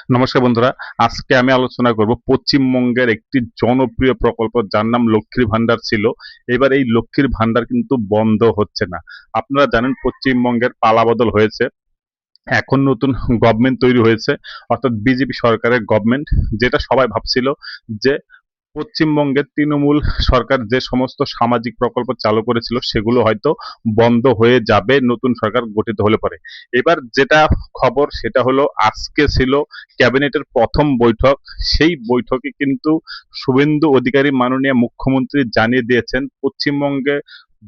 নমস্কার বন্ধুরা, আজকে আমি আলোচনা করব পশ্চিমবঙ্গের একটি জনপ্রিয় প্রকল্প যার নাম লক্ষ্মীর ভান্ডার ছিল। এবার এই লক্ষ্মীর ভান্ডার কিন্তু বন্ধ হচ্ছে না। আপনারা জানেন পশ্চিমবঙ্গের পালাবদল হয়েছে, এখন নতুন গভর্নমেন্ট তৈরি হয়েছে, অর্থাৎ বিজেপি সরকারের গভর্নমেন্ট। যেটা সবাই ভাবছিল যে পশ্চিমবঙ্গের তৃণমূল সরকার যে সমস্ত সামাজিক প্রকল্প চালু করেছিল সেগুলো হয়তো বন্ধ হয়ে যাবে নতুন সরকার গঠিত হলে পরে। এবার যেটা খবর সেটা হলো আজকে ছিল ক্যাবিনেটের প্রথম বৈঠক। সেই বৈঠকে কিন্তু শুভেন্দু অধিকারী মাননীয় মুখ্যমন্ত্রী জানিয়ে দিয়েছেন পশ্চিমবঙ্গে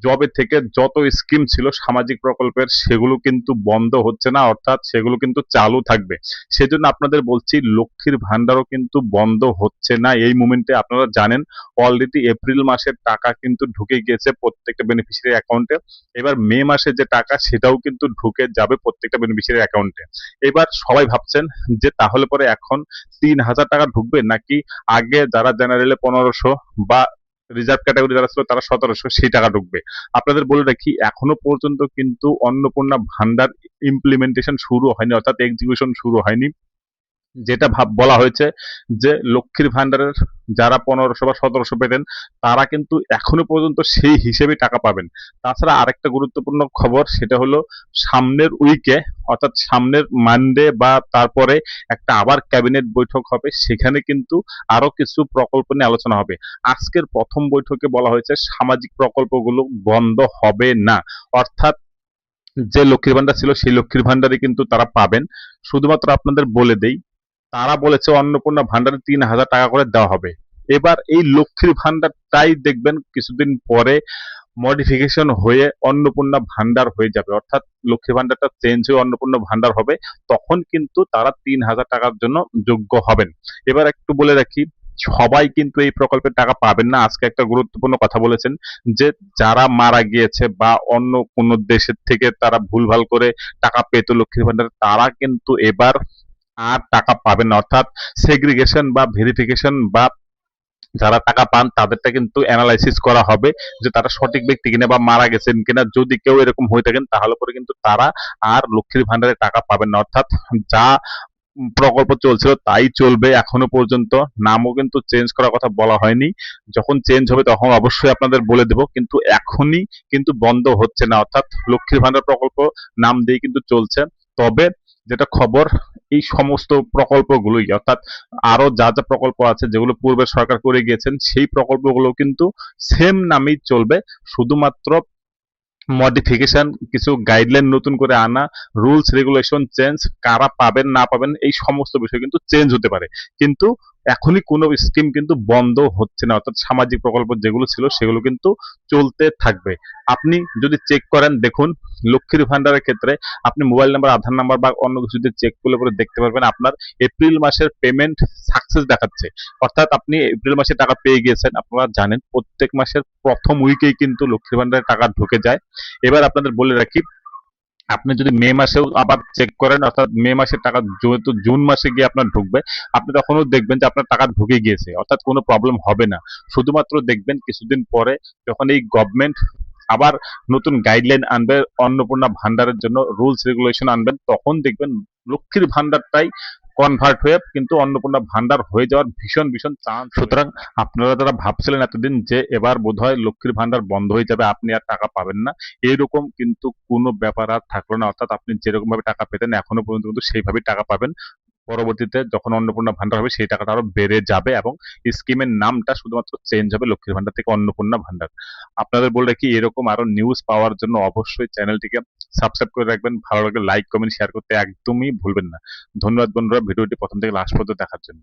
জবে থেকে যত স্কিম ছিল সামাজিক প্রকল্পের সেগুলো কিন্তু বন্ধ হচ্ছে না, অর্থাৎ সেগুলো কিন্তু চালু থাকবে। সেজন্য আপনাদের বলছি লক্ষ্মীর ভান্ডারও কিন্তু বন্ধ হচ্ছে না এই মুমেন্টে। আপনারা জানেন অলরেডি এপ্রিল মাসের টাকা কিন্তু ঢুকে গিয়েছে প্রত্যেকটা বেনিফিশিয়ারি অ্যাকাউন্টে। এবার মে মাসে যে টাকা সেটাও কিন্তু ঢুকে যাবে প্রত্যেকটা বেনিফিশিয়ারি অ্যাকাউন্টে। এবার সবাই ভাবছেন যে তাহলে পরে এখন ৩,০০০ টাকা ঢুকবে নাকি আগে যারা জেনারেলে ১৫০০ বা রিজার্ভ ক্যাটাগরি যারা ছিল তারা ১৭০০ সেই টাকা ঢুকবে। আপনাদের বলে রাখি এখনো পর্যন্ত কিন্তু অন্নপূর্ণা ভান্ডার ইমপ্লিমেন্টেশন শুরু হয়নি, অর্থাৎ এক্সিকিউশন শুরু হয়নি। যেটা বলা হয়েছে যে লক্ষ্মীর ভান্ডারের যারা ১৫০০ বা ১৭০০ পেতেন তারা কিন্তু এখনো পর্যন্ত সেই হিসেবে টাকা পাবেন। তাছাড়া আরেকটা গুরুত্বপূর্ণ খবর সেটা হলো সামনের উইকে, অর্থাৎ সামনের মানডে বা তারপরে একটা আবার ক্যাবিনেট বৈঠক হবে, সেখানে কিন্তু আরো কিছু প্রকল্প নিয়ে আলোচনা হবে। আজকের প্রথম বৈঠকে বলা হয়েছে সামাজিক প্রকল্পগুলো বন্ধ হবে না, অর্থাৎ যে লক্ষ্মীর ভান্ডার ছিল সেই লক্ষ্মীর ভান্ডারে কিন্তু তারা পাবেন। শুধুমাত্র আপনাদের বলে দেই, তারা বলেছে অন্নপূর্ণা ভান্ডারে ৩,০০০ টাকা করে দেওয়া হবে। এবার এই লক্ষ্মীর ভান্ডারটাই দেখবেন কিছুদিন পরে মডিফিকেশন হয়ে অন্নপূর্ণা ভান্ডার হয়ে যাবে, অর্থাৎ লক্ষ্মী ভান্ডারটা চেঞ্জ হয়ে অন্নপূর্ণা ভান্ডার হবে। তখন কিন্তু তারা ৩,০০০ টাকার জন্য যোগ্য হবেন। এবার একটু বলে রাখি, সবাই কিন্তু এই প্রকল্পের টাকা পাবেন না। আজকে একটা গুরুত্বপূর্ণ কথা বলেছেন যে যারা মারা গিয়েছে বা অন্য কোনো দেশের থেকে তারা ভুলভাল করে টাকা পেত লক্ষ্মীর ভান্ডারে, তারা কিন্তু এবার আর টাকা পাবেন না। অর্থাৎ সেগ্রিগেশন বা ভেরিফিকেশন বা যারা টাকা পান তাদেরটা কিন্তু অ্যানালাইসিস করা হবে যে তারা সঠিক ব্যক্তি কিনা বা মারা গেছেন কিনা। যদি কেউ এরকম হয়ে থাকেন তাহলে পরে কিন্তু তারা আর লক্ষ্মীর ভান্ডারে টাকা পাবেন না। অর্থাৎ যা প্রকল্প চলছিল তাই চলবে এখনো পর্যন্ত। নামও কিন্তু চেঞ্জ করার কথা বলা হয়নি। যখন চেঞ্জ হবে তখন অবশ্যই আপনাদের বলে দেব, কিন্তু এখনই কিন্তু বন্ধ হচ্ছে না। অর্থাৎ লক্ষ্মীর ভান্ডার প্রকল্প নাম দিয়ে কিন্তু চলছে। তবে যেটা খবর, এই সমস্ত প্রকল্পগুলোই, অর্থাৎ আরো যা যা প্রকল্প আছে যেগুলো পূর্বে সরকার করে গিয়েছেন সেই প্রকল্পগুলো কিন্তু সেম নামেই চলবে। শুধুমাত্র মডিফিকেশন, কিছু গাইডলাইন নতুন করে আনা, রুলস রেগুলেশন চেঞ্জ, কারা পাবেন না পাবেন এই সমস্ত বিষয় কিন্তু চেঞ্জ হতে পারে। কিন্তু এখনই কোনো স্কিম কিন্তু বন্ধ হচ্ছে না, অর্থাৎ সামাজিক প্রকল্প যেগুলো ছিল সেগুলো কিন্তু চলতে থাকবে। আপনি যদি চেক করেন দেখুন, লক্ষ্মীর ভান্ডারের ক্ষেত্রে আপনি মোবাইল নাম্বার, আধার নাম্বার বা অন্য কিছু দিয়ে চেক করলে পরে দেখতে পারবেন আপনার এপ্রিল মাসের পেমেন্ট সাকসেস দেখাচ্ছে। অর্থাৎ আপনি এপ্রিল মাসে টাকা পেয়ে গিয়েছেন। আপনারা জানেন প্রত্যেক মাসের প্রথম উইকেই কিন্তু লক্ষ্মীর ভান্ডারের টাকা ঢুকে যায়। এবার আপনাদের বলে রাখি, আপনি যদি মে মাসেও আবার চেক করেন, অর্থাৎ মে মাসের টাকা যেহেতু জুন মাসে গিয়ে আপনার ঢুকবে, আপনি তখনও দেখবেন যে আপনার টাকা ঢুকে গিয়েছে, অর্থাৎ কোনো প্রবলেম হবে না। শুধুমাত্র দেখবেন কিছুদিন পরে যখন এই গভর্নমেন্ট আবার নতুন গাইডলাইন আনবে অন্নপূর্ণা ভান্ডারের জন্য, রুলস রেগুলেশন আনবেন, তখন দেখবেন লক্ষ্মীর ভান্ডারটাই কনভার্ট হয়ে কিন্তু অন্নপূর্ণা ভান্ডার হয়ে যাওয়ার ভীষণ ভীষণ চান্স। সুতরাং আপনারা যারা ভাবছিলেন এতদিন যে এবার বোধহয় লক্ষ্মীর ভান্ডার বন্ধ হয়ে যাবে, আপনি আর টাকা পাবেন না, এরকম কিন্তু কোনো ব্যাপার আর থাকলো না। অর্থাৎ আপনি যেরকম ভাবে টাকা পেতেন এখনো পর্যন্ত কিন্তু সেইভাবেই টাকা পাবেন। পরবর্তীতে যখন অন্নপূর্ণা ভান্ডার হবে সেই টাকাটা আরো বেড়ে যাবে এবং স্কিমের নামটা শুধুমাত্র চেঞ্জ হবে লক্ষ্মীর ভান্ডার থেকে অন্নপূর্ণা ভান্ডার। আপনাদের বলে রাখি, এরকম আরো নিউজ পাওয়ার জন্য অবশ্যই চ্যানেলটিকে সাবস্ক্রাইব করে রাখবেন। ভালো লাগলে লাইক কমেন্ট শেয়ার করতে একদমই ভুলবেন না। ধন্যবাদ বন্ধুরা ভিডিওটি প্রথম থেকে লাস্ট পর্যন্ত দেখার জন্য।